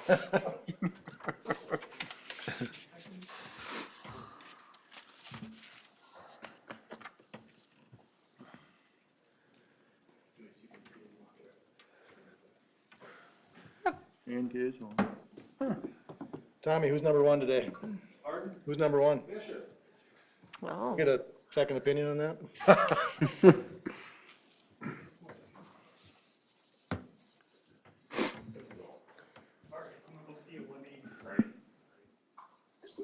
And his one. Tommy, who's number one today? Pardon? Who's number one? Bishop. Oh, Get a second opinion on that? so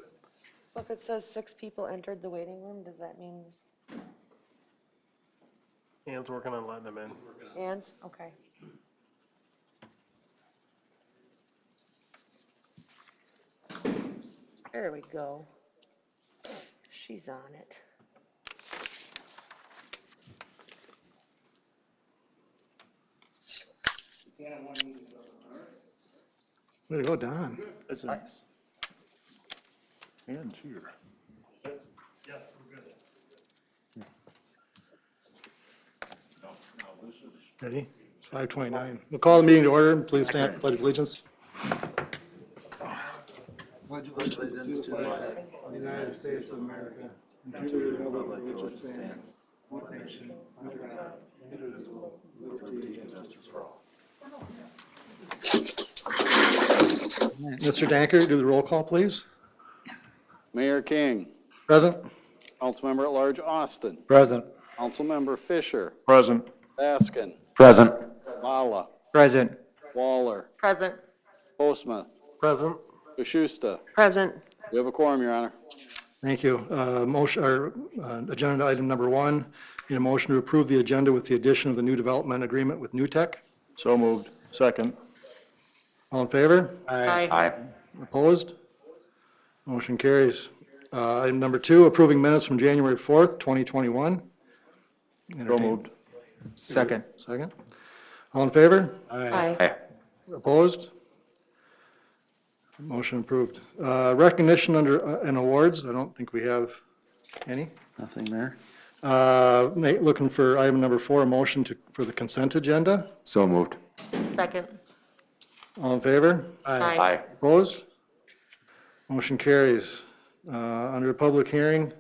if it says 6 people entered the waiting room, does that mean Ann's working on letting them in. hands? Okay. There we go. She's on it. Way to go, Don. That's nice. And here. Yes, we're good. Ready? 5:29. We'll call the meeting to order. Please stand for pledge of allegiance. Pledge allegiance to the flag of the United States of America and to the republic for which it stands, one nation, under God, indivisible, with liberty and justice for all. Mr. Danker, do the roll call, please. Mayor King, Present? Councilmember at Large Austin, Present. Councilmember Fisher, Present. Baskin, Present. Vala, Present. Waller, Present. Postma, Present. Bashusta. Present. We have a quorum, Your Honor. Thank you. Motion, or agenda item number 1, need a motion to approve the agenda with the addition of the new development agreement with New Tech. So moved. Second. All in favor? Aye. Opposed? Motion carries. Item number 2, approving minutes from January 4th, 2021. So moved. Second. Second. All in favor? Aye. Opposed? Motion approved. Recognition under and awards, I don't think we have any. Nothing there. Looking for item number 4, a motion for the consent agenda. So moved. Second. All in favor? Aye. Opposed? Motion carries. Under public hearing,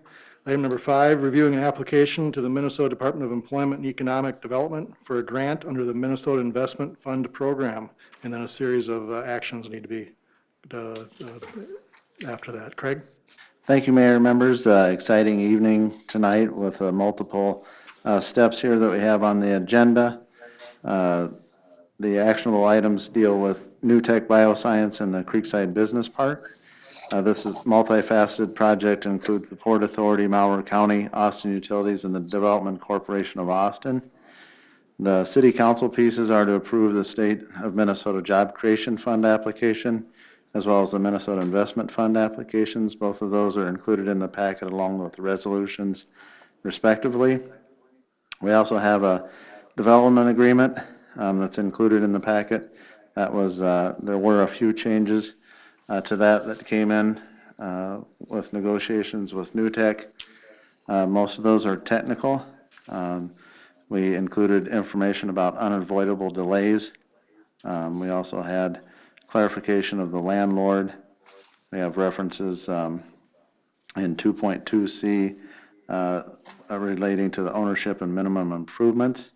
item number 5, reviewing an application to the Minnesota Department of Employment and Economic Development for a grant under the Minnesota Investment Fund program, and then a series of actions need to be after that. Craig? Thank you, Mayor, members. Exciting evening tonight with multiple steps here that we have on the agenda. The actionable items deal with New Tech Bioscience and the Creekside Business Park. This is a multifaceted project, includes the Port Authority, Malheur County, Austin Utilities, and the Development Corporation of Austin. The city council pieces are to approve the State of Minnesota Job Creation Fund application, as well as the Minnesota Investment Fund applications. Both of those are included in the packet along with the resolutions respectively. We also have a development agreement that's included in the packet. That was, there were a few changes to that came in with negotiations with New Tech. Most of those are technical. We included information about unavoidable delays. We also had clarification of the landlord. We have references in 2.2C relating to the ownership and minimum improvements.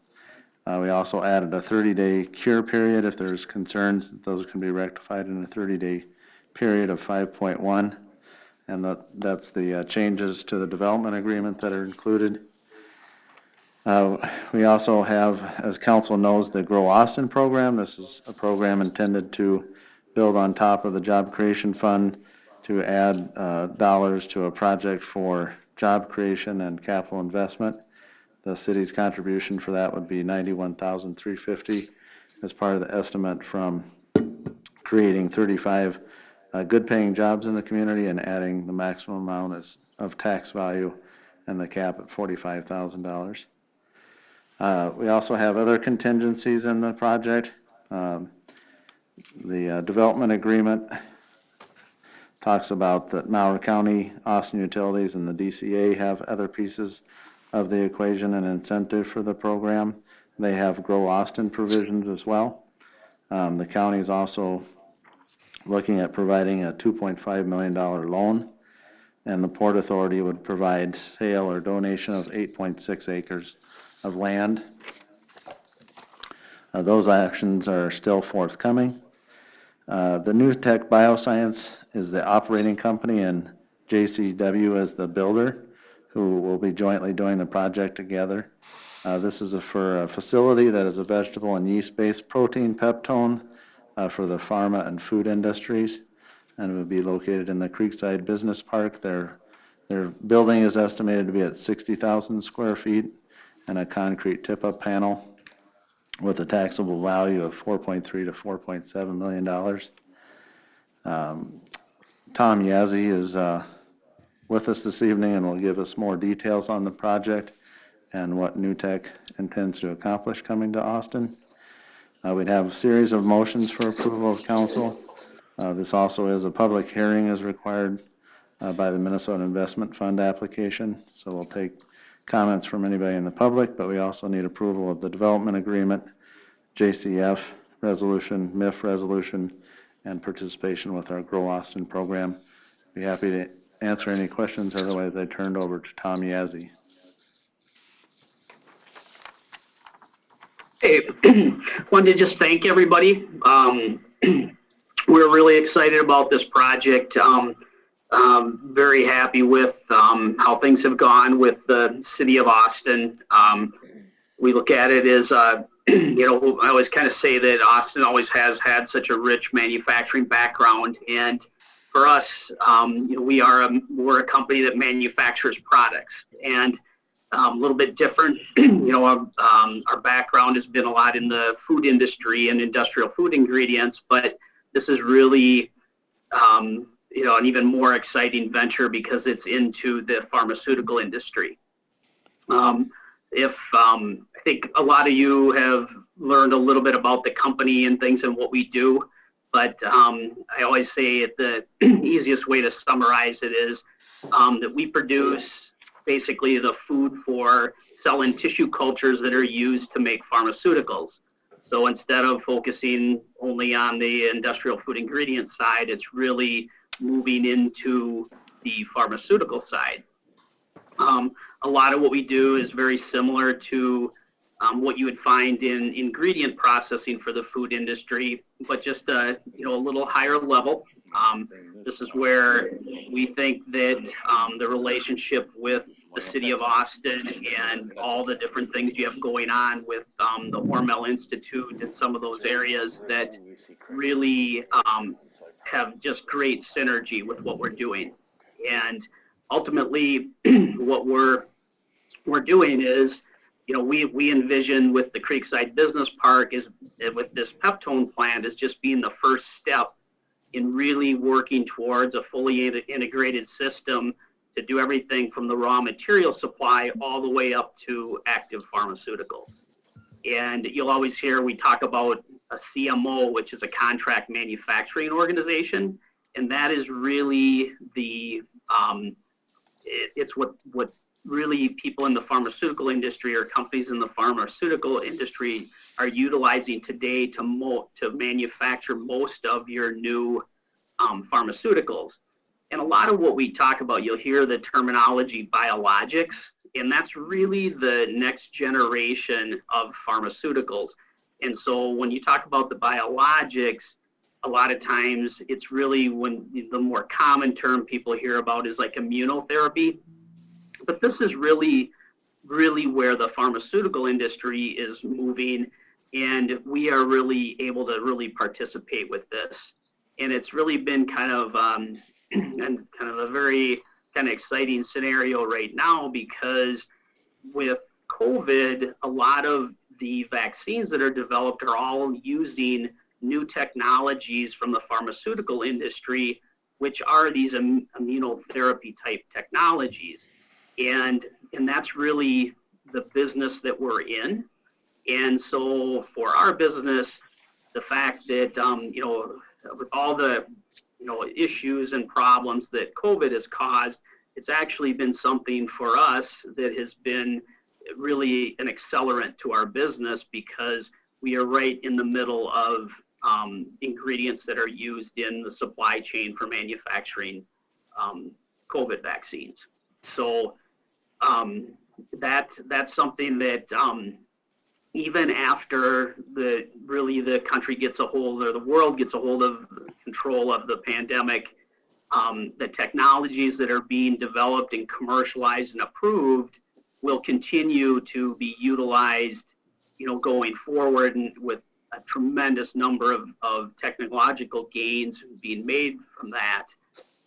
We also added a 30-day cure period. If there's concerns, those can be rectified in a 30-day period of 5.1. And that's the changes to the development agreement that are included. We also have, as council knows, the Grow Austin program. This is a program intended to build on top of the Job Creation Fund to add dollars to a project for job creation and capital investment. The city's contribution for that would be $91,350 as part of the estimate from creating 35 good-paying jobs in the community and adding the maximum amount of tax value and the cap at $45,000. We also have other contingencies in the project. The development agreement talks about that Malheur County, Austin Utilities, and the DCA have other pieces of the equation and incentive for the program. They have Grow Austin provisions as well. The county is also looking at providing a $2.5 million loan, and the Port Authority would provide sale or donation of 8.6 acres of land. Those actions are still forthcoming. The New Tech Bioscience is the operating company and JCW is the builder, who will be jointly doing the project together. This is for a facility that is a vegetable and yeast-based protein peptone for the pharma and food industries, and it would be located in the Creekside Business Park. Their building is estimated to be at 60,000 square feet and a concrete tip-up panel with a taxable value of $4.3 to $4.7 million. Tom Yazzie is with us this evening and will give us more details on the project and what New Tech intends to accomplish coming to Austin. We'd have a series of motions for approval of council. This also is a public hearing as required by the Minnesota Investment Fund application, so we'll take comments from anybody in the public, but we also need approval of the development agreement, JCF resolution, MIF resolution, and participation with our Grow Austin program. Be happy to answer any questions, otherwise I turned over to Tom Yazzie. Hey, wanted to just thank everybody. We're really excited about this project. Very happy with how things have gone with the city of Austin. We look at it as, you know, I always kind of say that Austin always has had such a rich manufacturing background, and for us, you know, we're a company that manufactures products, and a little bit different. You know, our background has been a lot in the food industry and industrial food ingredients, but this is really, you know, an even more exciting venture because it's into the pharmaceutical industry. I think a lot of you have learned a little bit about the company and things and what we do, but I always say the easiest way to summarize it is that we produce basically the food for cell and tissue cultures that are used to make pharmaceuticals. So instead of focusing only on the industrial food ingredient side, it's really moving into the pharmaceutical side. A lot of what we do is very similar to what you would find in ingredient processing for the food industry, but just you know, a little higher level. This is where we think that the relationship with the city of Austin and all the different things you have going on with the Hormel Institute and some of those areas that really have just great synergy with what we're doing. And ultimately, what we're doing is, you know, we envision with the Creekside Business Park is with this peptone plant is just being the first step in really working towards a fully integrated system to do everything from the raw material supply all the way up to active pharmaceuticals. And you'll always hear we talk about a CMO, which is a contract manufacturing organization, and that is really the it's what really people in the pharmaceutical industry or companies in the pharmaceutical industry are utilizing today to manufacture most of your new pharmaceuticals. And a lot of what we talk about, you'll hear the terminology biologics, and that's really the next generation of pharmaceuticals. And so when you talk about the biologics, a lot of times it's really when the more common term people hear about is like immunotherapy. But this is really where the pharmaceutical industry is moving, and we are really able to really participate with this. And it's really been kind of a very kind of exciting scenario right now, because with COVID, a lot of the vaccines that are developed are all using new technologies from the pharmaceutical industry, which are these immunotherapy type technologies. And that's really the business that we're in. And so for our business, the fact that, you know, with all the, you know, issues and problems that COVID has caused, it's actually been something for us that has been really an accelerant to our business, because we are right in the middle of ingredients that are used in the supply chain for manufacturing COVID vaccines. So that's something that even after the country gets a hold, or the world gets a hold of control of the pandemic, the technologies that are being developed and commercialized and approved will continue to be utilized, going forward, and with a tremendous number of technological gains being made from that.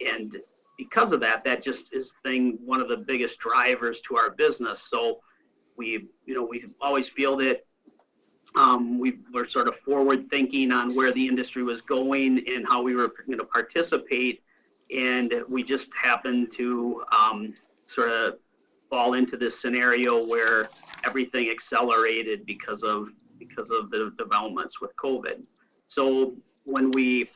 And because of that, that just is one of the biggest drivers to our business. So we always feel that we're sort of forward thinking on where the industry was going and how we were going to participate. And we just happened to sort of fall into this scenario where everything accelerated because of the developments with COVID. So when we,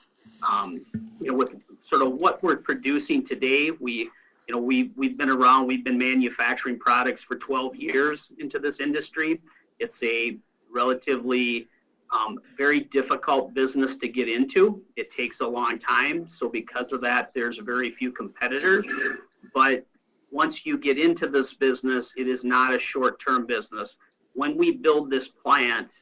with sort of what we're producing today, we've been around, we've been manufacturing products for 12 years into this industry. It's a relatively very difficult business to get into. It takes a long time. So because of that, there's very few competitors. But once you get into this business, it is not a short-term business. When we build this plant,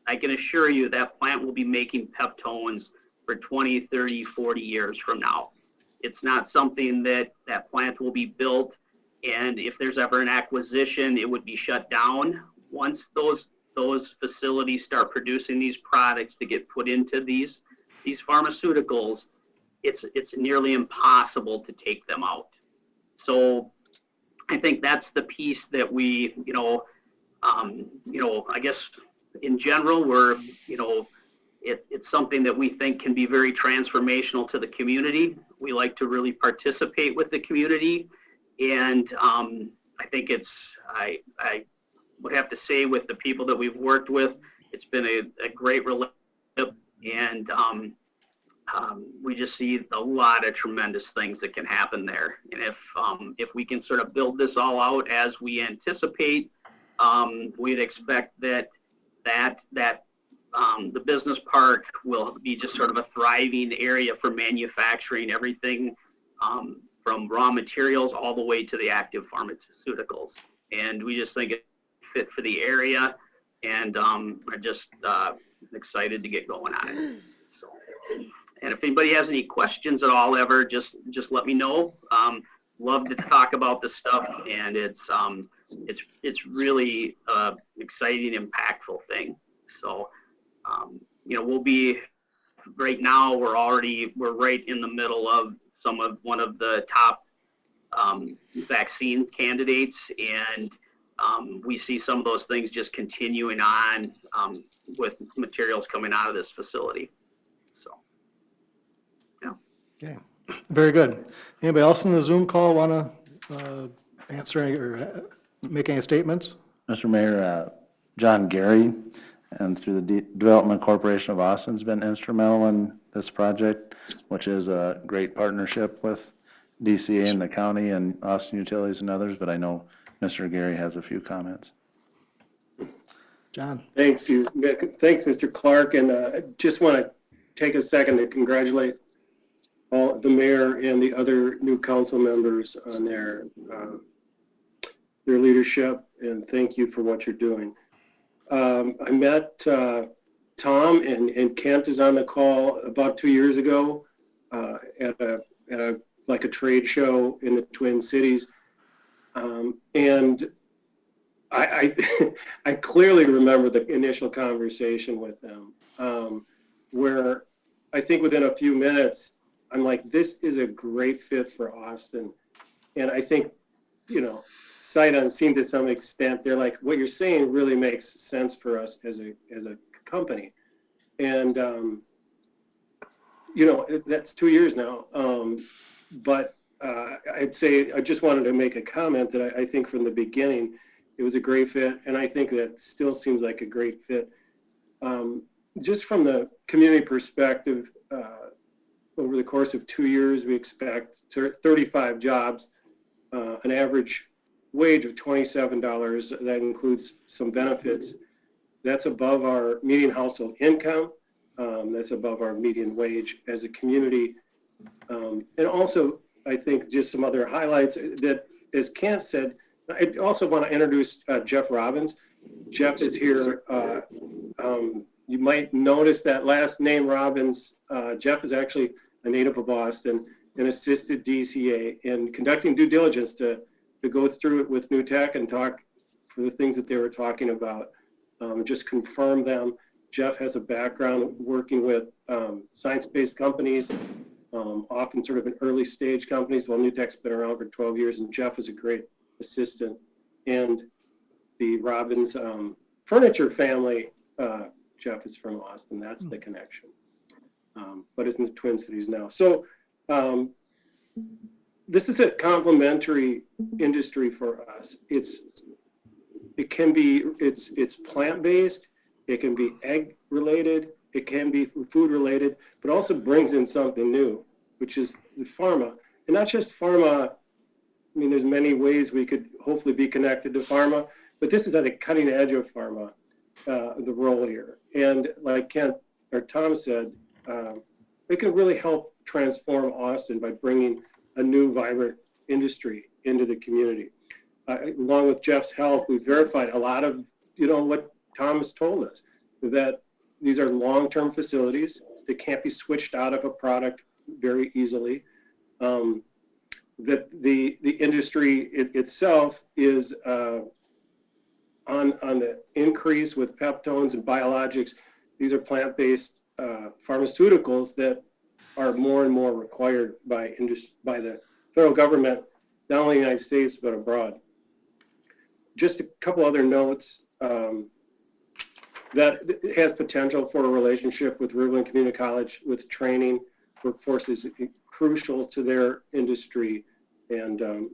I can assure you that plant will be making peptones for 20, 30, 40 years from now. It's not something that plant will be built, and if there's ever an acquisition, it would be shut down. Once those facilities start producing these products to get put into these pharmaceuticals, it's nearly impossible to take them out. So I think that's the piece that we, I guess in general, it's something that we think can be very transformational to the community. We like to really participate with the community. And I think I would have to say, with the people that we've worked with, it's been a great relationship. And we just see a lot of tremendous things that can happen there. And if we can sort of build this all out as we anticipate, we'd expect that the business park will be just sort of a thriving area for manufacturing everything from raw materials all the way to the active pharmaceuticals. And we just think it fit for the area, and we're just excited to get going on it. So, and if anybody has any questions at all ever, just let me know. Love to talk about this stuff, and it's really exciting, impactful thing. So, we'll be, right now, we're right in the middle of one of the top vaccine candidates, and we see some of those things just continuing on with materials coming out of this facility. So, yeah. Okay, very good. Anybody else in the Zoom call want to answer any or make any statements? Mr. Mayor, John Gary, and through the Development Corporation of Austin, has been instrumental in this project, which is a great partnership with DCA and the county and Austin Utilities and others, but I know Mr. Gary has a few comments. John? Thanks, Mr. Clark, and I just want to take a second to congratulate the mayor and the other new council members on their leadership, and thank you for what you're doing. I met Tom, and Kent is on the call, about 2 years ago at a trade show in the Twin Cities, and I clearly remember the initial conversation with them, where I think within a few minutes I'm like, this is a great fit for Austin, and I think, sight unseen to some extent, they're like, what you're saying really makes sense for us as a company. And, that's 2 years now. But I'd say, I just wanted to make a comment that I think from the beginning, it was a great fit. And I think that still seems like a great fit. Just from the community perspective, over the course of 2 years, we expect 35 jobs, an average wage of $27. That includes some benefits. That's above our median household income. that's above our median wage as a community. And also, I think just some other highlights that, as Kent said, I also want to introduce Jeff Robbins. Jeff is here. You might notice that last name Robbins. Jeff is actually a native of Austin and assisted DCA in conducting due diligence to go through it with New Tech and talk for the things that they were talking about, just confirm them. Jeff has a background working with science-based companies, often sort of in early stage companies. Well, New Tech's been around for 12 years, and Jeff is a great assistant. And the Robbins furniture family, Jeff is from Austin. That's the connection, but is in the Twin Cities now. So this is a complementary industry for us. It's plant-based, it can be egg related, it can be food related, but also brings in something new, which is the pharma. And not just pharma, I mean, there's many ways we could hopefully be connected to pharma, but this is at the cutting edge of pharma, the role here. And like Kent or Tom said, it can really help transform Austin by bringing a new vibrant industry into the community. Along with Jeff's help, we verified a lot of, what Tom has told us, that these are long-term facilities that can't be switched out of a product very easily. That the industry itself is on the increase with peptones and biologics. These are plant-based pharmaceuticals that are more and more required by the federal government, not only in the United States, but abroad. Just a couple other notes. That has potential for a relationship with Riverland Community College with training. Workforce is crucial to their industry, and a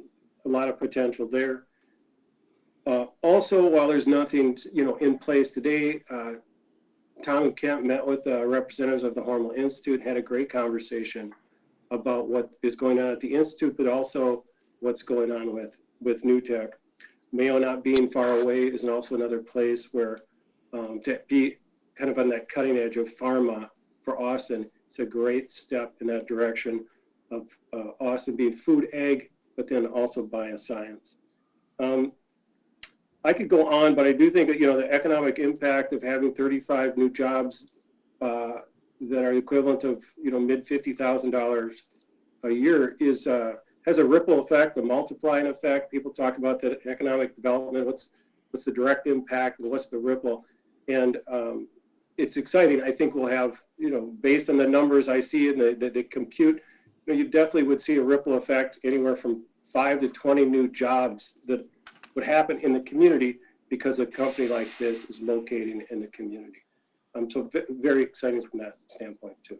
lot of potential there. Also, while there's nothing in place today, Tom and Kent met with representatives of the Hormel Institute, had a great conversation about what is going on at the Institute, but also what's going on with New Tech. Mayo not being far away is also another place where to be kind of on that cutting edge of pharma for Austin. It's a great step in that direction of Austin being food, egg, but then also bioscience. I could go on, but I do think that, the economic impact of having 35 new jobs that are equivalent of, mid $50,000 a year is has a ripple effect, a multiplying effect. People talk about that economic development. What's the direct impact and what's the ripple? And it's exciting. I think we'll have, based on the numbers I see and the compute, you definitely would see a ripple effect anywhere from 5 to 20 new jobs that would happen in the community because a company like this is locating in the community. So very exciting from that standpoint too.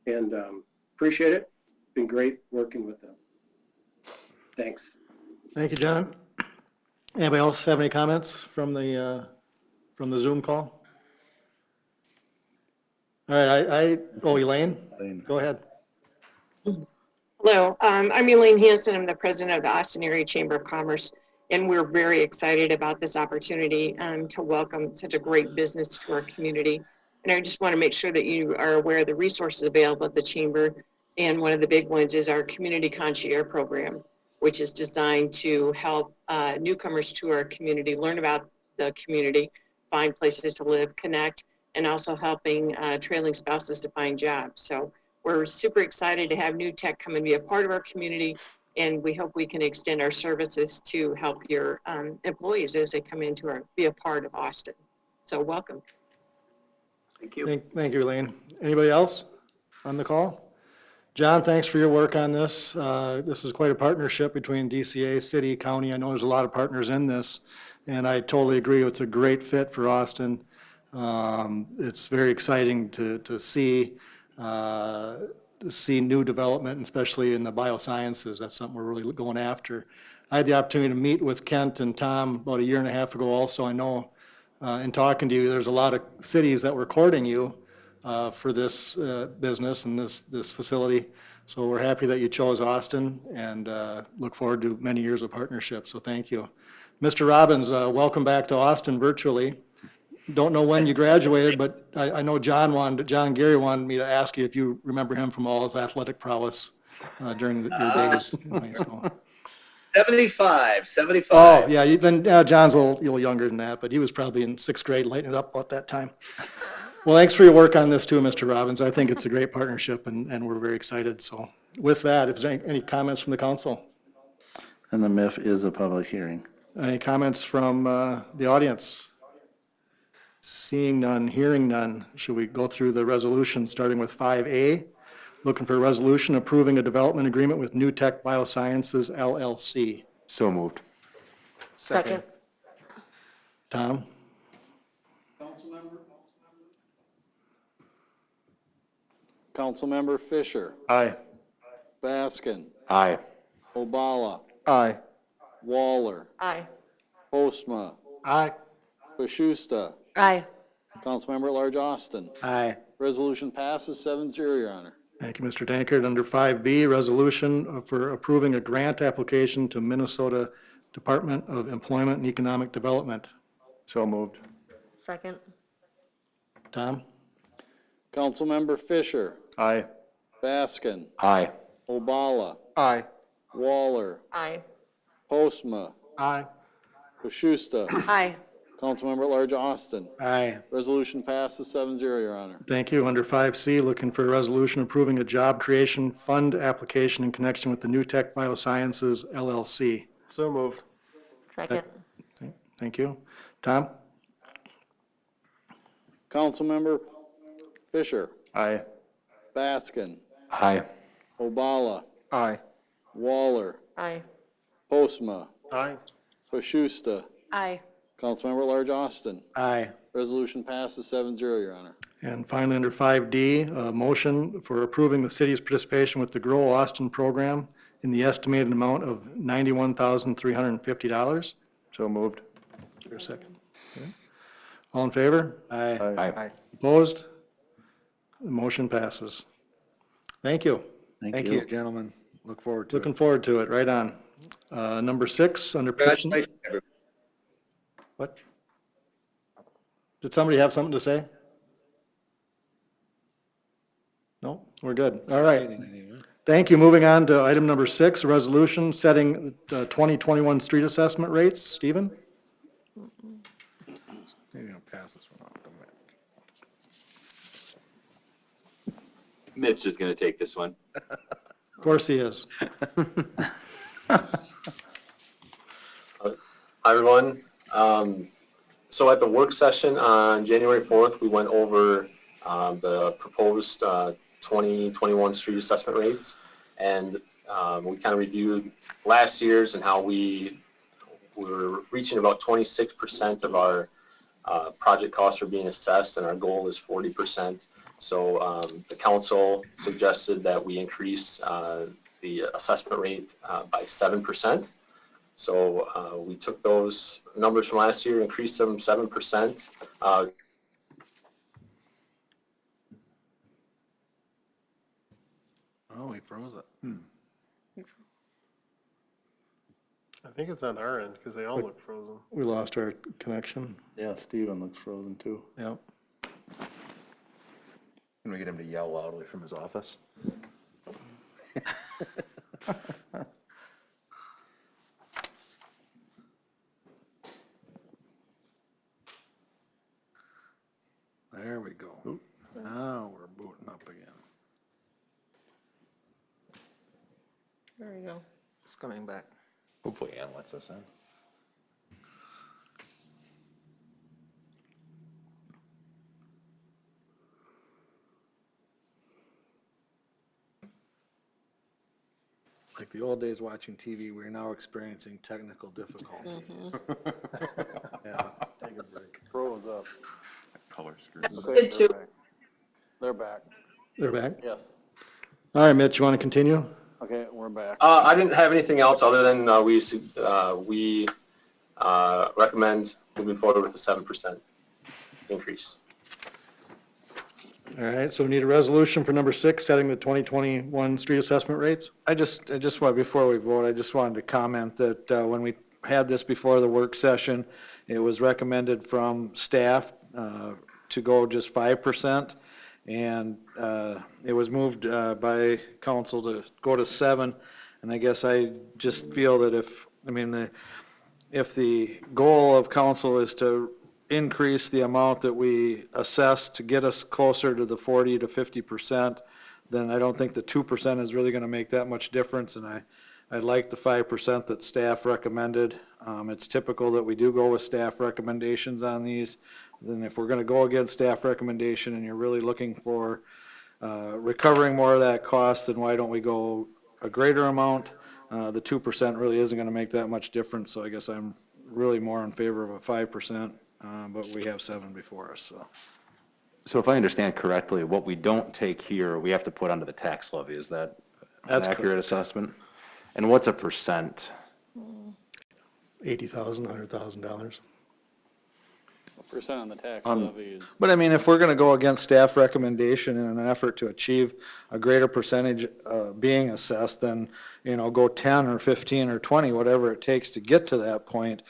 And appreciate it. Been great working with them. Thanks. Thank you, John. Anybody else have any comments from the Zoom call? All right, Elaine, go ahead. Hello, I'm Elaine Hanson. I'm the president of the Austin Area Chamber of Commerce, and we're very excited about this opportunity to welcome such a great business to our community. And I just want to make sure that you are aware of the resources available at the chamber. And one of the big ones is our community concierge program, which is designed to help newcomers to our community learn about the community, find places to live, connect, and also helping trailing spouses to find jobs. So we're super excited to have New Tech come and be a part of our community, and we hope we can extend our services to help your employees as they come in to be a part of Austin. So welcome. Thank you. Thank you, Elaine. Anybody else on the call? John, thanks for your work on this. This is quite a partnership between DCA, city, county. I know there's a lot of partners in this, and I totally agree. It's a great fit for Austin. It's very exciting to see new development, especially in the biosciences. That's something we're really going after. I had the opportunity to meet with Kent and Tom about 1.5 years ago also. I know in talking to you, there's a lot of cities that were courting you for this business and this facility. So we're happy that you chose Austin and look forward to many years of partnership. So thank you. Mr. Robbins, welcome back to Austin virtually. don't know when you graduated, but I know John Gary wanted me to ask you if you remember him from all his athletic prowess during your days in high school. 75. Oh, yeah, then John's a little younger than that, but he was probably in sixth grade lighting it up about that time. Well, thanks for your work on this too, Mr. Robbins. I think it's a great partnership and we're very excited. So with that, if there's any comments from the council? And the MIF is a public hearing. Any comments from the audience? Seeing none, hearing none, should we go through the resolution, starting with 5A? Looking for a resolution approving a development agreement with New Tech Biosciences LLC. So moved. Second. Tom? Councilmember Fisher, Aye. Baskin, Aye. Obala, Aye. Waller, Aye. Postma, Aye. Bashusta, Aye. Councilmember at Large Austin. Aye. Resolution passes 7-0, Your Honor. Thank you, Mr. Dankert. Under 5B, resolution for approving a grant application to Minnesota Department of Employment and Economic Development. So moved. Second. Tom? Councilmember Fisher, Aye. Baskin, Aye. Obala, Aye. Waller, Aye. Postma, Aye. Bashusta, Aye. Councilmember at Large Austin. Aye. Resolution passes 7-0, Your Honor. Thank you. Under 5C, looking for a resolution approving a job creation fund application in connection with the New Tech Biosciences LLC. So moved. Second. Thank you. Tom? Councilmember Fisher, Aye. Baskin, Aye. Obala, Aye. Waller, Aye. Postma, Aye. Bashusta, Aye. Councilmember at Large Austin. Aye. Resolution passes 7-0, Your Honor. And finally, under 5D, a motion for approving the city's participation with the Grow Austin program in the estimated amount of $91,350. So moved. For a second. Okay. All in favor? Aye. Aye. Opposed? The motion passes. Thank you. Thank you. Gentlemen. Look forward to it. Looking forward to it. Right on. Number 6, under person. What? Did somebody have something to say? No? We're good. All right. Thank you. Moving on to item number 6, a resolution setting the 2021 street assessment rates. Stephen? Maybe I'll pass this one off to Mitch. Mitch is going to take this one. Of course he is. Hi, everyone. So at the work session on January 4th, we went over the proposed 2021 street assessment rates, and we kind of reviewed last year's and how we were reaching about 26% of our project costs are being assessed, and our goal is 40%. So the council suggested that we increase the assessment rate by 7%. So we took those numbers from last year, increased them 7%. Oh, he froze it. I think it's on our end because they all look frozen. We lost our connection. Yeah, Steven looks frozen too. Yep. Can we get him to yell loudly from his office? There we go. Now we're booting up again. There we go. It's coming back. Hopefully Ann lets us in. Like the old days watching TV, we're now experiencing technical difficulties. Yeah. Take a break. Froze up. Color screen. Good too. They're back. They're back. Yes. All right, Mitch, you want to continue? Okay, we're back. I didn't have anything else other than we recommend moving forward with a 7% increase. All right, so we need a resolution for number 6, setting the 2021 street assessment rates. I just want, before we vote, I just wanted to comment that when we had this before the work session, it was recommended from staff to go just 5%. And it was moved by council to go to 7. And I guess I just feel that if the goal of council is to increase the amount that we assess to get us closer to the 40 to 50%, then I don't think the 2% is really gonna make that much difference, and I like the 5% that staff recommended. It's typical that we do go with staff recommendations on these. Then if we're gonna go against staff recommendation and you're really looking for recovering more of that cost, then why don't we go a greater amount? The 2% really isn't gonna make that much difference, so I guess I'm really more in favor of a 5%, but we have 7 before us, so. So if I understand correctly, what we don't take here, we have to put onto the tax levy. Is that an That's accurate correct. assessment? And what's a percent? $80,000, $100,000. Percent on the tax levy is. But I mean, if we're gonna go against staff recommendation in an effort to achieve a greater percentage being assessed, then, go 10 or 15 or 20, whatever it takes to get to that point.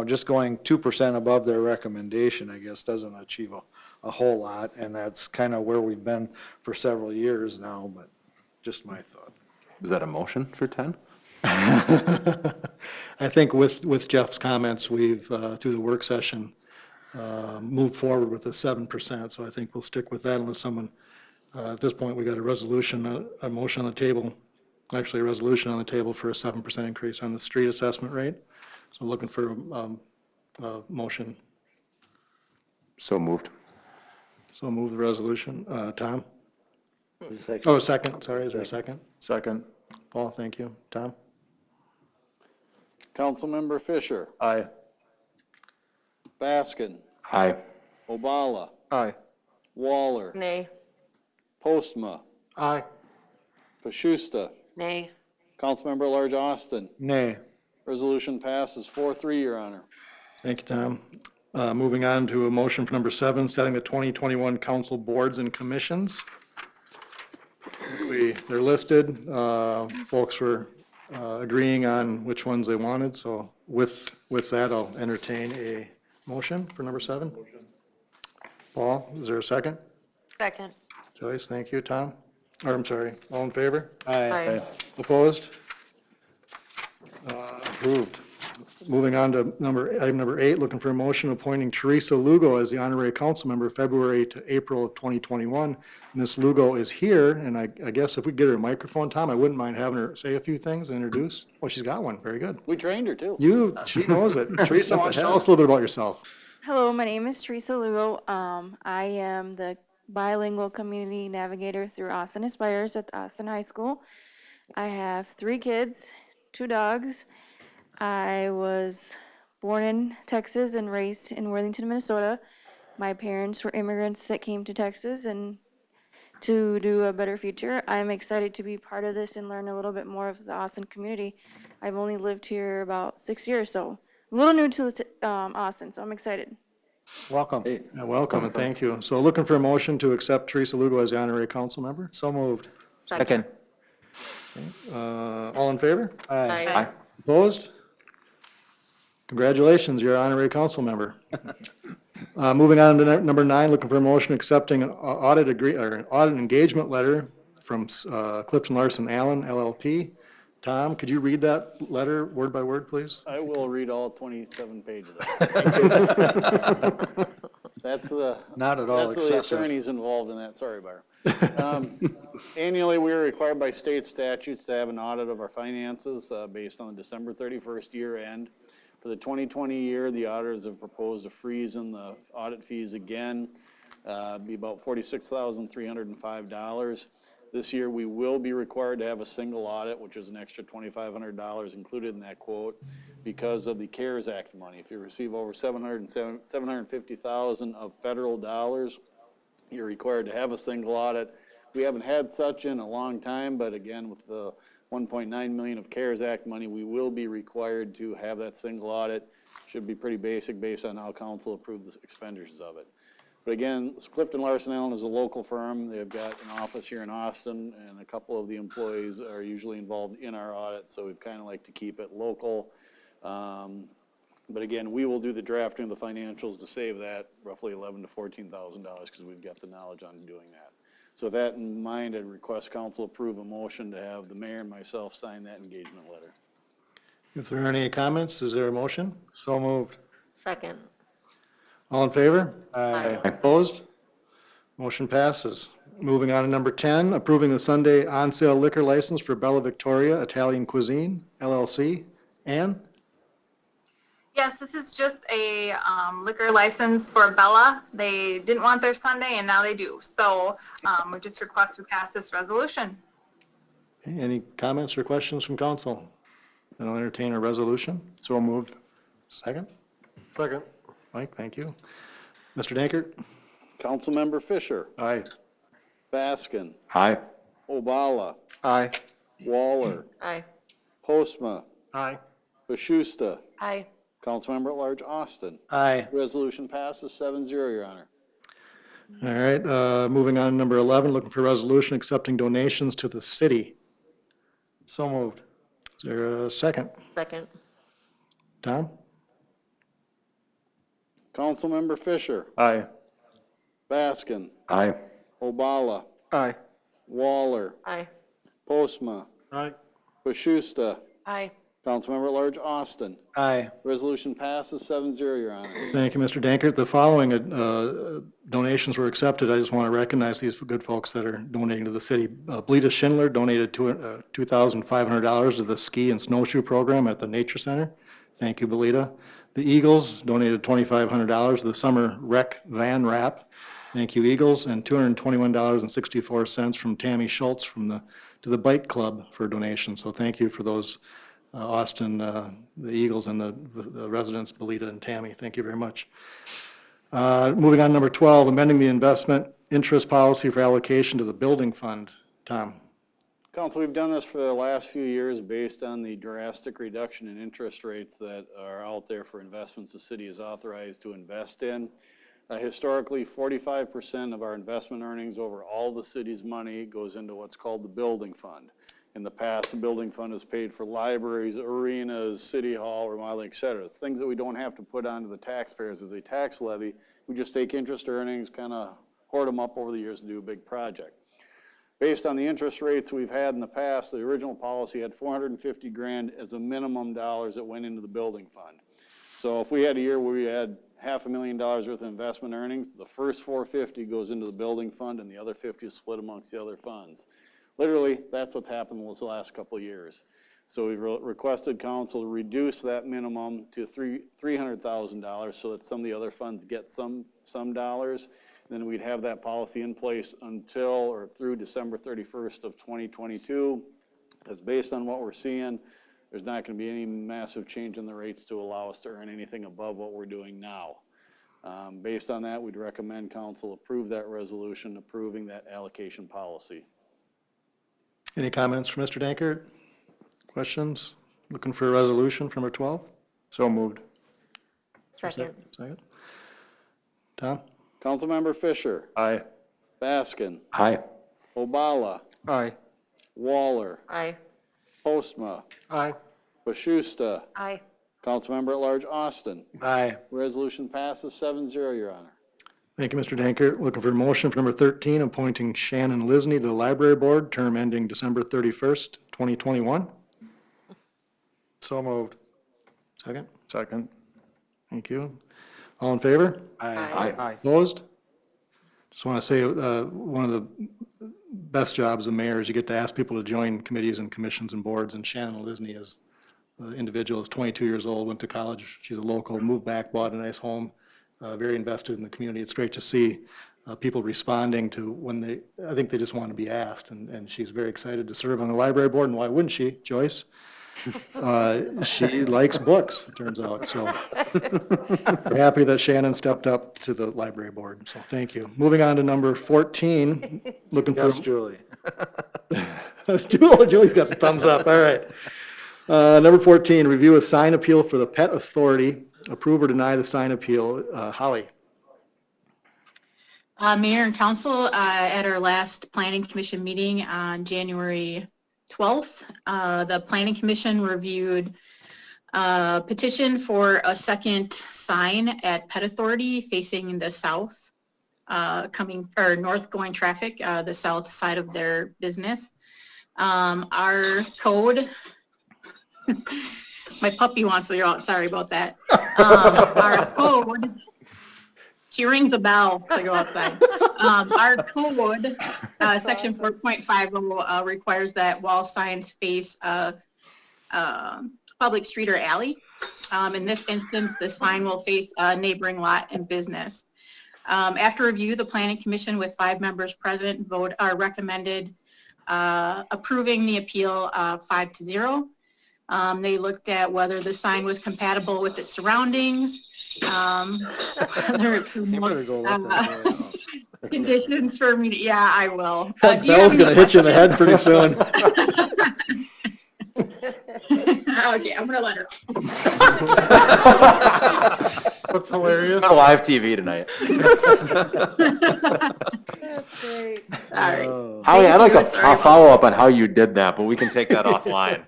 Just going 2% above their recommendation, I guess, doesn't achieve a whole lot, and that's kind of where we've been for several years now, but just my thought. Is that a motion for 10? I think with Jeff's comments, we've, through the work session, moved forward with the 7%, so I think we'll stick with that unless someone, at this point, we got a resolution, a motion on the table, actually a resolution on the table for a 7% increase on the street assessment rate. So looking for a motion. So moved. So move the resolution. Tom? Oh, second, sorry, is there a second? Second. Paul, thank you. Tom? Councilmember Fisher, Aye. Baskin, Aye. Obala, Aye. Waller, Nay. Postma, Aye. Pashusta, Nay. Councilmember at Large Austin. Nay. Resolution passes 4-3, Your Honor. Thank you, Tom. Moving on to a motion for number 7, setting the 2021 council boards and commissions. They're listed. Folks were agreeing on which ones they wanted, so with that, I'll entertain a motion for number 7. Paul, is there a second? Second. Joyce, thank you. Tom? Or, I'm sorry, all in favor? Aye. Opposed? Approved. Moving on to item number 8, looking for a motion appointing Teresa Lugo as the honorary council member February to April of 2021. Ms. Lugo is here, and I guess if we get her a microphone, Tom, I wouldn't mind having her say a few things and introduce. Oh, she's got one. Very good. We trained her too. She knows it. Teresa, why don't you tell us a little bit about yourself? Hello, my name is Teresa Lugo. I am the bilingual community navigator through Austin Aspires at Austin High School. I have 3 kids, 2 dogs. I was born in Texas and raised in Worthington, Minnesota. My parents were immigrants that came to Texas and to do a better future. I'm excited to be part of this and learn a little bit more of the Austin community. I've only lived here about 6 years, so I'm a little new to Austin, so I'm excited. Welcome. Welcome, and thank you. So looking for a motion to accept Teresa Lugo as the honorary council member. So moved. Second. All in favor? Aye. Opposed? Congratulations, you're an honorary council member. Moving on to number 9, looking for a motion accepting an audit engagement letter from Clifton Larson Allen LLP. Tom, could you read that letter word by word, please? I will read all 27 pages of it. That's the. Not at all That's the excessive. attorneys involved in that, sorry, Byron. Annually, we are required by state statutes to have an audit of our finances based on the December 31st year end. For the 2020 year, the auditors have proposed a freeze in the audit fees again, be about $46,305. This year, we will be required to have a single audit, which is an extra $2,500 included in that quote because of the CARES Act money. If you receive over $750,000 of federal dollars, you're required to have a single audit. We haven't had such in a long time, but again, with the $1.9 million of CARES Act money, we will be required to have that single audit. Should be pretty basic based on how council approved the expenditures of it. But again, Clifton Larson Allen is a local firm. They've got an office here in Austin, and a couple of the employees are usually involved in our audit, so we've kind of like to keep it local. But again, we will do the drafting of the financials to save that roughly $11,000 to $14,000 because we've got the knowledge on doing that. So with that in mind, I request council approve a motion to have the mayor and myself sign that engagement letter. If there aren't any comments, is there a motion? So moved. Second. All in favor? Aye. Opposed? Motion passes. Moving on to number 10, approving the Sunday on-sale liquor license for Bella Victoria Italian Cuisine, LLC. Ann? Yes, this is just a liquor license for Bella. They didn't want their Sunday and now they do. So we just request we pass this resolution. Okay, any comments or questions from council? Then I'll entertain a resolution. So moved. Second? Second. Mike, thank you. Mr. Dankert? Councilmember Fisher, Aye. Baskin, Aye. Obala, Aye. Waller, Aye. Postma, Aye. Bashusta, Aye. Councilmember at Large Austin. Aye. Resolution passes 7-0, Your Honor. All right, moving on to number 11, looking for a resolution accepting donations to the city. So moved. Is there a second? Second. Tom? Councilmember Fisher, Aye. Baskin, Aye. Obala, Aye. Waller, Aye. Postma, Aye. Bashusta, Aye. Councilmember at Large Austin. Aye. Resolution passes 7-0, Your Honor. Thank you, Mr. Dankert. The following donations were accepted. I just want to recognize these good folks that are donating to the city. Bleeda Schindler donated $2,500 to the ski and snowshoe program at the Nature Center. Thank you, Bleeda. The Eagles donated $2,500 to the summer rec van wrap. Thank you, Eagles, and $221.64 from Tammy Schultz to the Bike Club for donation. So thank you for those. Austin, the Eagles, and the residents, Belita and Tammy. Thank you very much. Moving on to number 12, amending the investment interest policy for allocation to the building fund. Tom? Council, we've done this for the last few years based on the drastic reduction in interest rates that are out there for investments the city is authorized to invest in. Historically, 45% of our investment earnings over all the city's money goes into what's called the building fund. In the past, the building fund has paid for libraries, arenas, city hall, remodeling, et cetera. It's things that we don't have to put onto the taxpayers as a tax levy. We just take interest earnings, kind of hoard them up over the years and do a big project. Based on the interest rates we've had in the past, the original policy had $450,000 as a minimum dollars that went into the building fund. So if we had a year where we had $500,000 worth of investment earnings, the first $450,000 goes into the building fund and the other $50,000 is split amongst the other funds. Literally, that's what's happened in the last couple of years. So we've requested council to reduce that minimum to $300,000 so that some of the other funds get some dollars. Then we'd have that policy in place until or through December 31st of 2022. Because based on what we're seeing, there's not going to be any massive change in the rates to allow us to earn anything above what we're doing now. Based on that, we'd recommend council approve that resolution approving that allocation policy. Any comments from Mr. Dankert? Questions? Looking for a resolution from number 12? So moved. Second. Second. Tom? Councilmember Fisher, Aye. Baskin, Aye. Obala, Aye. Waller, Aye. Postma, Aye. Bashusta, Aye. Councilmember at Large Austin. Aye. Resolution passes 7-0, Your Honor. Thank you, Mr. Dankert. Looking for a motion for number 13, appointing Shannon Lisney to the library board, term ending December 31st, 2021. So moved. Second. Second. Thank you. All in favor? Aye. Aye. Opposed? Just want to say, one of the best jobs of mayor is you get to ask people to join committees and commissions and boards, and Shannon Lisney is, the individual is 22 years old, went to college, she's a local, moved back, bought a nice home, very invested in the community. It's great to see people responding to when I think they just want to be asked, and she's very excited to serve on the library board, and why wouldn't she, Joyce? She likes books, it turns out, so we're happy that Shannon stepped up to the library board, so thank you. Moving on to number 14, looking for. Yes, Julie. Julie's got the thumbs up, all right. Number 14, review a sign appeal for the Pet Authority. Approve or deny the sign appeal. Holly. Mayor and council, at our last planning commission meeting on January 12th, the planning commission reviewed Petition for a second sign at Pet Authority facing the south, north going traffic, the south side of their business. Our code, my puppy wants to go out, sorry about that. Our code, she rings a bell to go outside. Our code, section 4.50, requires that wall signs face a public street or alley. In this instance, the sign will face a neighboring lot and business. After review, the planning commission with 5 members present recommended approving the appeal 5-0. They looked at whether the sign was compatible with its surroundings, whether it You better go let that boy out. conditions for me. Yeah, I will. That Do you have bell's gonna any hit you in the head pretty soon. Okay, I'm gonna let her. What's hilarious? Not live TV tonight. That's great. All right. Howie, I'd like you. a Sorry about follow-up on how you did that, but we can take that offline.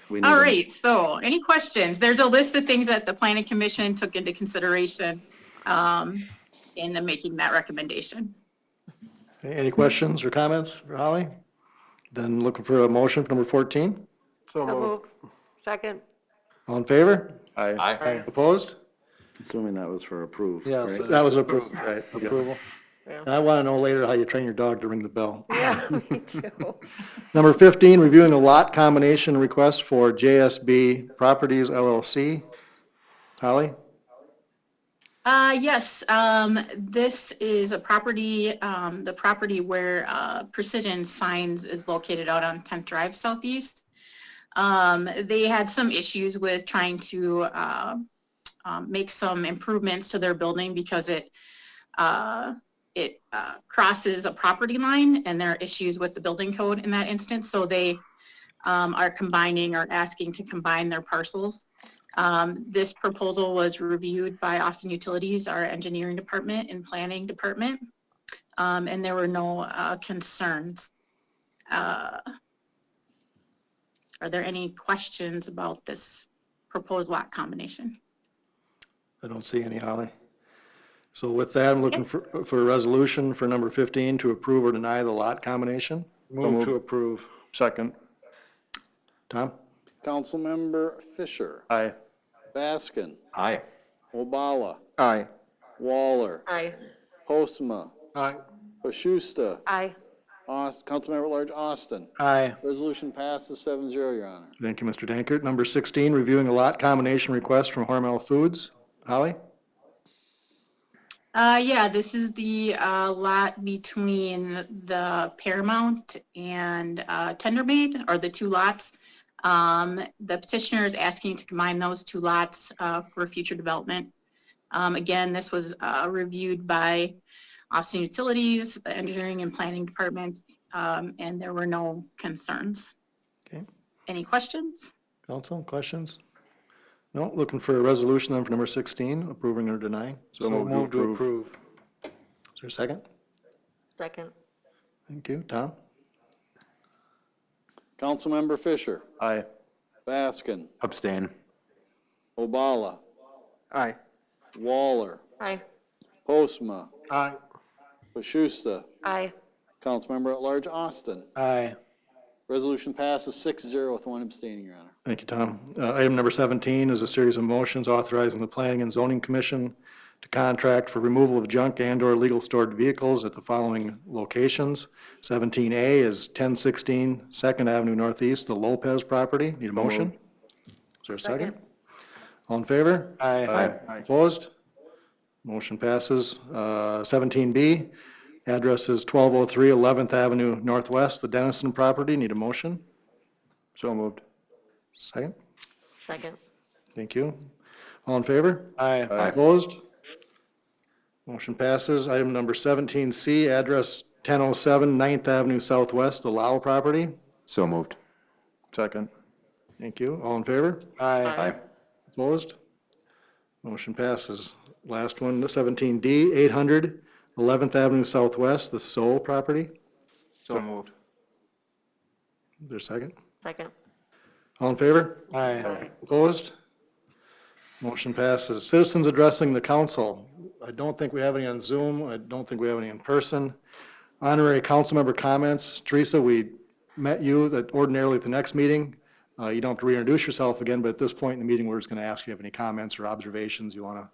We need All a- right, so any questions? There's a list of things that the planning commission took into consideration in the making that recommendation. Okay, any questions or comments for Holly? Then looking for a motion for number 14. So So moved. move. Second. All in favor? Aye. Opposed? Assuming that was for approve, Yeah, right? so That was approved, right. approval. And I want to know later how you train your dog to ring the bell. Yeah, me too. Number 15, reviewing a lot combination request for JSB Properties LLC. Holly? Yes, this is a property, the property where Precision Signs is located out on 10th Drive Southeast. They had some issues with trying to make some improvements to their building because it crosses a property line, and there are issues with the building code in that instance. So they are combining or asking to combine their parcels. This proposal was reviewed by Austin Utilities, our engineering department and planning department, and there were no concerns. Are there any questions about this proposed lot combination? I don't see any, Holly. So with that, I'm looking for a resolution for number 15 to approve or deny the lot combination. Move to approve. Second. Tom? Councilmember Fisher, Aye. Baskin, Aye. Obala, Aye. Waller, Aye. Postma, Aye. Bashusta, Aye. Councilmember at Large Austin. Aye. Resolution passes 7-0, Your Honor. Thank you, Mr. Dankert. Number 16, reviewing a lot combination request from Hormel Foods. Holly? Yeah, this is the lot between the Paramount and Tendermaid, or the 2 lots. The petitioner is asking to combine those 2 lots for future development. Again, this was reviewed by Austin Utilities, the engineering and planning department, and there were no concerns. Okay. Any questions? Council, questions? No, looking for a resolution then for number 16, approving or denying. So move to approve. Is there a second? Second. Thank you. Tom? Councilmember Fisher, Aye. Baskin, Abstain. Obala, Aye. Waller, Aye. Postma, Aye. Bashusta, Aye. Councilmember at Large Austin. Aye. Resolution passes 6-0 with 1 abstaining, Your Honor. Thank you, Tom. Item number 17 is a series of motions authorizing the Planning and Zoning Commission to contract for removal of junk and/or legal stored vehicles at the following locations. 17A is 1016 Second Avenue Northeast, the Lopez property. Need a motion? Is there a second? All in favor? Aye. Opposed? Motion passes. 17B, address is 1203 11th Avenue Northwest, the Dennison property. Need a motion? So moved. Second? Second. Thank you. All in favor? Aye. Opposed? Motion passes. Item number 17C, address 1007 9th Avenue Southwest, the Lau property. So moved. Second. Thank you. All in favor? Aye. Opposed? Motion passes. Last one, the 17D, 800 11th Avenue Southwest, the Soul property. So moved. Is there a second? Second. All in favor? Aye. Opposed? Motion passes. Citizens addressing the council. I don't think we have any on Zoom. I don't think we have any in person. Honorary council member comments. Teresa, we met you that ordinarily at the next meeting. You don't have to reintroduce yourself again, but at this point in the meeting, we're just going to ask you if you have any comments or observations you want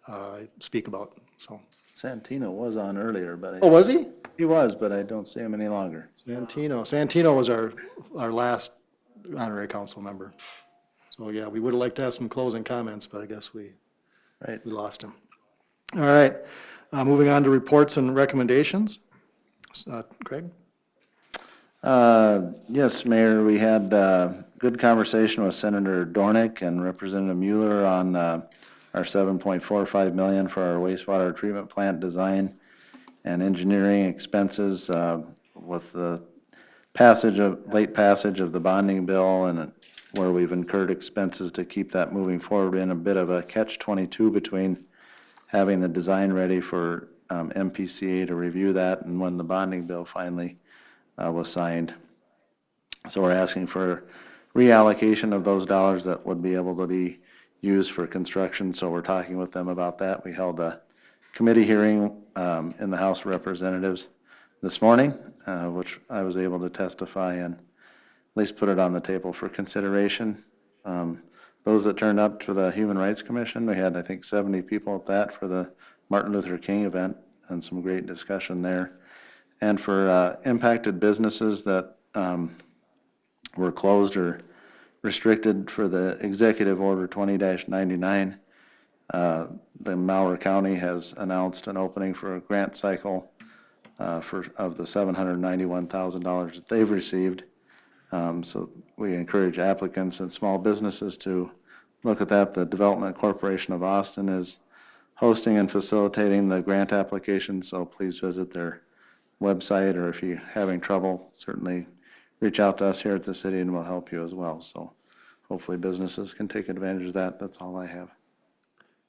to speak about. So, Santino was on earlier, but oh, was he? he was, but I don't see him any longer. Santino was our last honorary council member. So, yeah, we would have liked to have some closing comments, but I guess we lost him. All right, moving on to reports and recommendations. Craig? Yes, Mayor, we had good conversation with Senator Dornick and Representative Mueller on our $7.45 million for our wastewater treatment plant design and engineering expenses with the late passage of the bonding bill, and where we've incurred expenses to keep that moving forward in a bit of a catch-22 between having the design ready for MPCA to review that and when the bonding bill finally was signed. So we're asking for reallocation of those dollars that would be able to be used for construction. So we're talking with them about that. We held a committee hearing in the House of Representatives this morning, which I was able to testify and at least put it on the table for consideration. Those that turned up to the Human Rights Commission, we had, I think, 70 people at that for the Martin Luther King event, and some great discussion there. And for impacted businesses that were closed or restricted for the Executive Order 20-99, the Malheur County has announced an opening for a grant cycle of the $791,000 that they've received. So we encourage applicants and small businesses to look at that. The Development Corporation of Austin is hosting and facilitating the grant application, so please visit their website, or if you're having trouble, certainly reach out to us here at the city and we'll help you as well. So hopefully businesses can take advantage of that. That's all I have.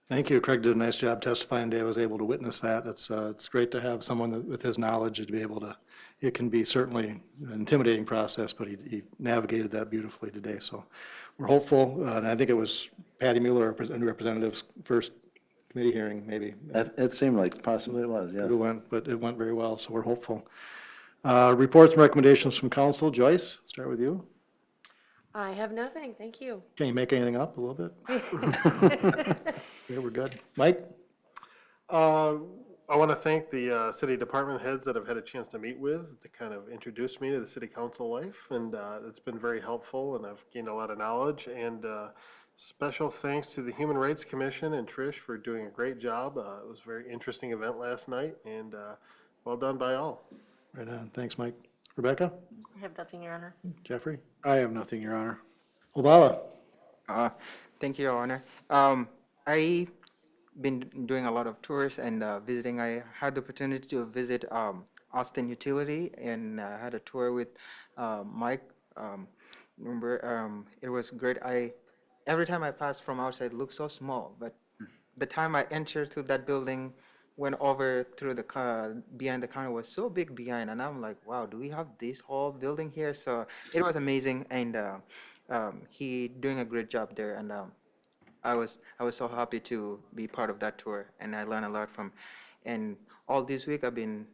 Thank you. Craig did a nice job testifying today. I was able to witness that. It's great to have someone with his knowledge to be able to, it can be certainly an intimidating process, but he navigated that beautifully today. So we're hopeful, and I think it was Patty Mueller, our representative's first committee hearing, maybe. It seemed like possibly it was, yes. But it went very well, so we're hopeful. Reports and recommendations from council. Joyce, start with you. I have nothing, thank you. Can you make anything up a little bit? Yeah, we're good. Mike? I want to thank the city department heads that I've had a chance to meet with to kind of introduce me to the city council life, and it's been very helpful, and I've gained a lot of knowledge. And special thanks to the Human Rights Commission and Trish for doing a great job. It was a very interesting event last night, and well done by all. Right on. Thanks, Mike. Rebecca? I have nothing, Your Honor. Jeffrey? I have nothing, Your Honor. Obala? Thank you, Your Honor. I've been doing a lot of tours and visiting. I had the opportunity to visit Austin Utility, and had a tour with Mike. It was great. Every time I passed from outside, it looked so small, but the time I entered through that building, went over through the behind the counter, was so big behind, and I'm like, wow, do we have this whole building here? So it was amazing, and he doing a great job there, and I was so happy to be part of that tour, and I learned a lot from. And all this week I've been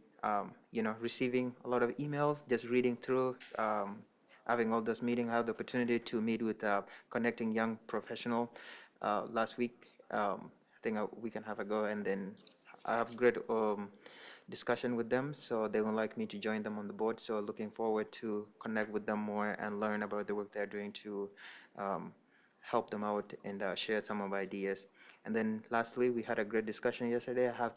receiving a lot of emails, just reading through, having all those meetings. I had the opportunity to meet with Connecting Young Professional last week, I think a week and a half ago, and then I have great discussion with them, so they would like me to join them on the board. So looking forward to connect with them more and learn about the work they're doing to help them out and share some of my ideas. And then lastly, we had a great discussion yesterday. I had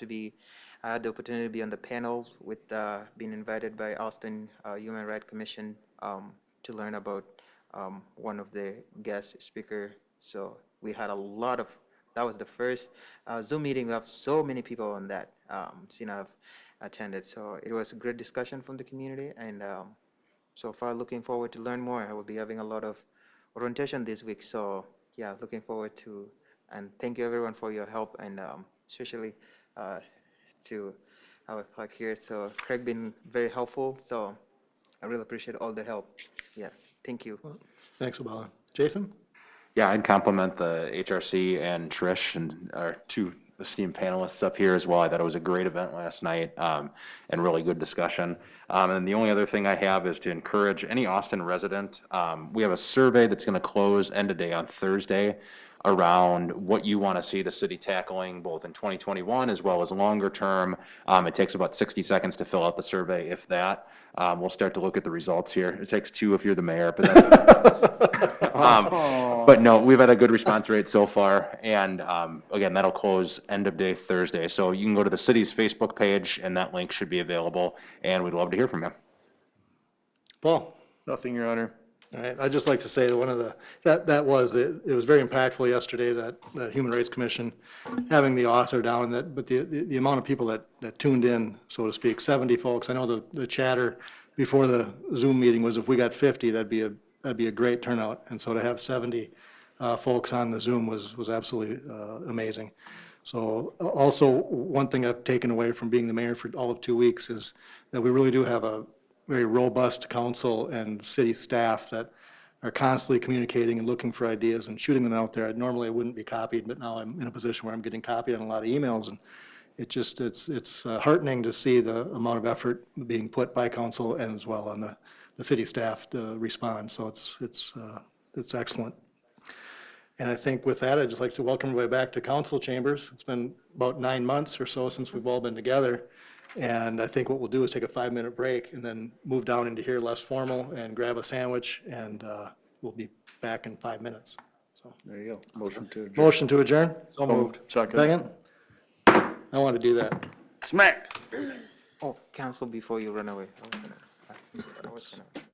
the opportunity to be on the panel with being invited by Austin Human Rights Commission to learn about one of the guest speaker. So we had that was the first Zoom meeting. We have so many people on that, I've attended. So it was a great discussion from the community, and so far looking forward to learn more. I will be having a lot of orientation this week. So yeah, looking forward to, and thank you everyone for your help, and especially to our clerk here. So Craig been very helpful. So I really appreciate all the help. Yeah, thank you. Thanks, Obala. Jason? Yeah, I'd compliment the HRC and Trish and our two esteemed panelists up here as well. I thought it was a great event last night, and really good discussion. And the only other thing I have is to encourage any Austin resident. We have a survey that's gonna close end of day on Thursday around what you want to see the city tackling both in 2021 as well as longer term. It takes about 60 seconds to fill out the survey, if that. We'll start to look at the results here. It takes 2 if you're the mayor, but that's, but no, we've had a good response rate so far. And again, that'll close end of day Thursday. So you can go to the city's Facebook page and that link should be available. And we'd love to hear from you. Paul? Nothing, Your Honor. All right, I'd just like to say that one of the, it was very impactful yesterday, that Human Rights Commission, having the author down, but the amount of people that tuned in, so to speak, 70 folks. I know the chatter before the Zoom meeting was if we got 50, that'd be a great turnout. And so to have 70 folks on the Zoom was absolutely amazing. So also, one thing I've taken away from being the mayor for all of 2 weeks is that we really do have a very robust council and city staff that are constantly communicating and looking for ideas and shooting them out there. Normally I wouldn't be copied, but now I'm in a position where I'm getting copied on a lot of emails, and it's heartening to see the amount of effort being put by council and as well on the city staff to respond. So it's excellent. And I think with that, I'd just like to welcome everybody back to council chambers. It's been about 9 months or so since we've all been together. And I think what we'll do is take a 5-minute break and then move down into here less formal and grab a sandwich, and we'll be back in 5 minutes. So There you go. Motion to adjourn. motion to adjourn? So moved. Second? I want to do that. Smack. Oh, council, before you run away. I was gonna